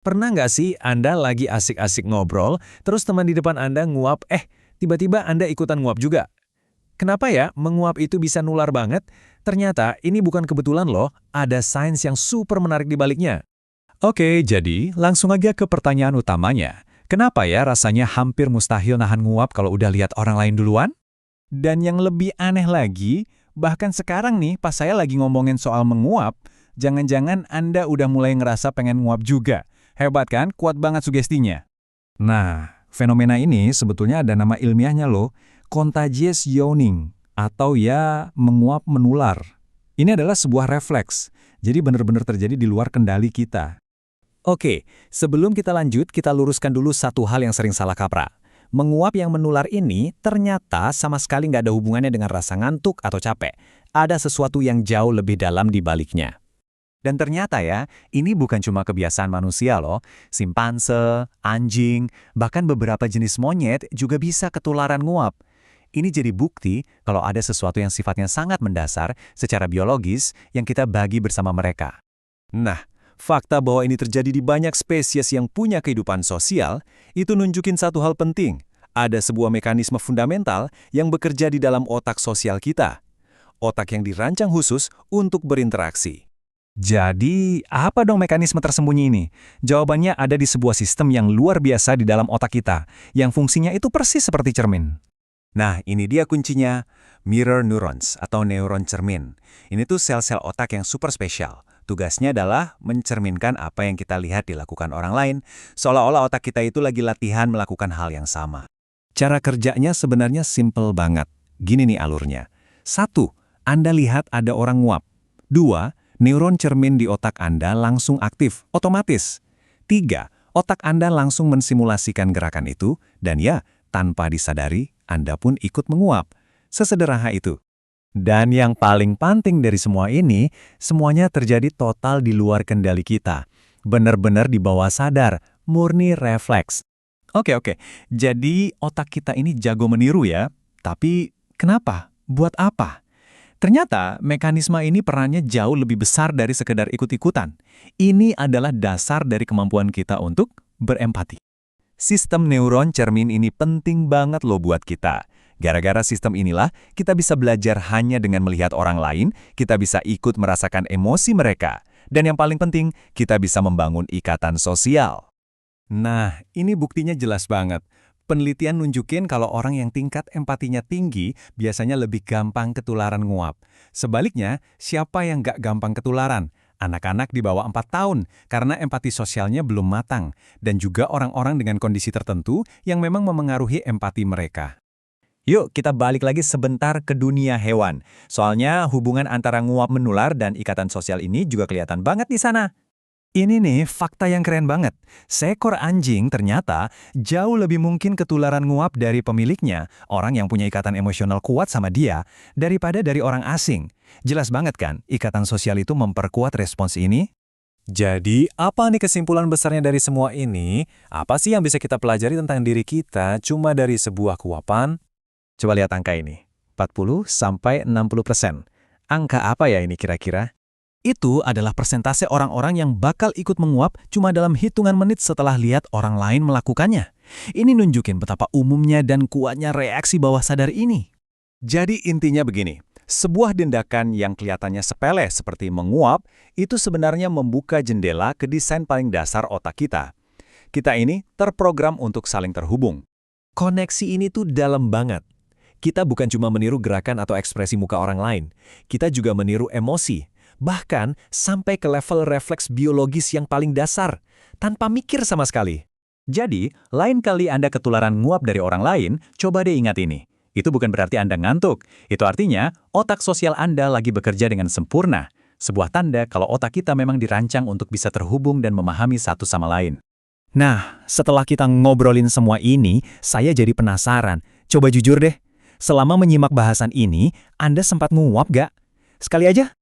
Pernah nggak sih Anda lagi asik-asik ngobrol, terus teman di depan Anda nguap, tiba-tiba Anda ikutan nguap juga? Kenapa ya menguap itu bisa nular banget? Ternyata ini bukan kebetulan loh, ada sains yang super menarik di baliknya. Oke, jadi langsung aja ke pertanyaan utamanya. Kenapa ya rasanya hampir mustahil nahan nguap kalau udah lihat orang lain duluan? Dan yang lebih aneh lagi, bahkan sekarang nih pas saya lagi ngomongin soal menguap, jangan-jangan Anda udah mulai ngerasa pengen nguap juga. Hebat kan? Kuat banget sugestinya. Nah, fenomena ini sebetulnya ada nama ilmiahnya loh, contagious yawning, atau ya menguap menular. Ini adalah sebuah refleks, jadi benar-benar terjadi di luar kendali kita. Oke, sebelum kita lanjut, kita luruskan dulu satu hal yang sering salah kaprah. Menguap yang menular ini ternyata sama sekali nggak ada hubungannya dengan rasa ngantuk atau capek. Ada sesuatu yang jauh lebih dalam di baliknya. Dan ternyata ya, ini bukan cuma kebiasaan manusia loh. Simpanse, anjing, bahkan beberapa jenis monyet juga bisa ketularan nguap. Ini jadi bukti kalau ada sesuatu yang sifatnya sangat mendasar secara biologis yang kita bagi bersama mereka. Nah, fakta bahwa ini terjadi di banyak spesies yang punya kehidupan sosial, itu nunjukin satu hal penting. Ada sebuah mekanisme fundamental yang bekerja di dalam otak sosial kita. Otak yang dirancang khusus untuk berinteraksi. Jadi, apa dong mekanisme tersembunyi ini? Jawabannya ada di sebuah sistem yang luar biasa di dalam otak kita, yang fungsinya itu persis seperti cermin. Nah, ini dia kuncinya, mirror neurons atau neuron cermin. Ini tuh sel-sel otak yang super spesial. Tugasnya adalah mencerminkan apa yang kita lihat dilakukan orang lain, seolah-olah otak kita itu lagi latihan melakukan hal yang sama. Cara kerjanya sebenarnya simple banget. Gini nih alurnya. 1. Anda lihat ada orang nguap. 2. Neuron cermin di otak Anda langsung aktif, otomatis. 3. Otak Anda langsung mensimulasikan gerakan itu, dan ya, tanpa disadari, Anda pun ikut menguap. Sesederhana itu. Dan yang paling penting dari semua ini, semuanya terjadi total di luar kendali kita. Benar-benar di bawah sadar, murni refleks. Oke. Jadi otak kita ini jago meniru ya. Tapi kenapa? Buat apa? Ternyata mekanisme ini perannya jauh lebih besar dari sekedar ikut-ikutan. Ini adalah dasar dari kemampuan kita untuk berempati. Sistem neuron cermin ini penting banget loh buat kita. Gara-gara sistem inilah, kita bisa belajar hanya dengan melihat orang lain, kita bisa ikut merasakan emosi mereka. Dan yang paling penting, kita bisa membangun ikatan sosial. Nah, ini buktinya jelas banget. Penelitian nunjukin kalau orang yang tingkat empatinya tinggi biasanya lebih gampang ketularan nguap. Sebaliknya, siapa yang nggak gampang ketularan? Anak-anak di bawah 4 tahun, karena empati sosialnya belum matang. Dan juga orang-orang dengan kondisi tertentu yang memang memengaruhi empati mereka. Yuk kita balik lagi sebentar ke dunia hewan. Soalnya hubungan antara nguap menular dan ikatan sosial ini juga kelihatan banget di sana. Ini nih fakta yang keren banget. Seekor anjing ternyata jauh lebih mungkin ketularan nguap dari pemiliknya, orang yang punya ikatan emosional kuat sama dia, daripada dari orang asing. Jelas banget kan, ikatan sosial itu memperkuat respons ini? Jadi, apa nih kesimpulan besarnya dari semua ini? Apa sih yang bisa kita pelajari tentang diri kita cuma dari sebuah kuapan? Coba lihat angka ini, 40-60%. Angka apa ya ini kira-kira? Itu adalah persentase orang-orang yang bakal ikut menguap cuma dalam hitungan menit setelah lihat orang lain melakukannya. Ini nunjukin betapa umumnya dan kuatnya reaksi bawah sadar ini. Jadi intinya begini, sebuah tindakan yang kelihatannya sepele seperti menguap, itu sebenarnya membuka jendela ke desain paling dasar otak kita. Kita ini terprogram untuk saling terhubung. Koneksi ini tuh dalam banget. Kita bukan cuma meniru gerakan atau ekspresi muka orang lain, kita juga meniru emosi. Bahkan sampai ke level refleks biologis yang paling dasar, tanpa mikir sama sekali. Jadi, lain kali Anda ketularan nguap dari orang lain, coba deh ingat ini. Itu bukan berarti Anda ngantuk. Itu artinya, otak sosial Anda lagi bekerja dengan sempurna. Sebuah tanda kalau otak kita memang dirancang untuk bisa terhubung dan memahami satu sama lain. Nah, setelah kita ngobrolin semua ini, saya jadi penasaran. Coba jujur deh, selama menyimak bahasan ini, Anda sempat nguap gak? Sekali aja.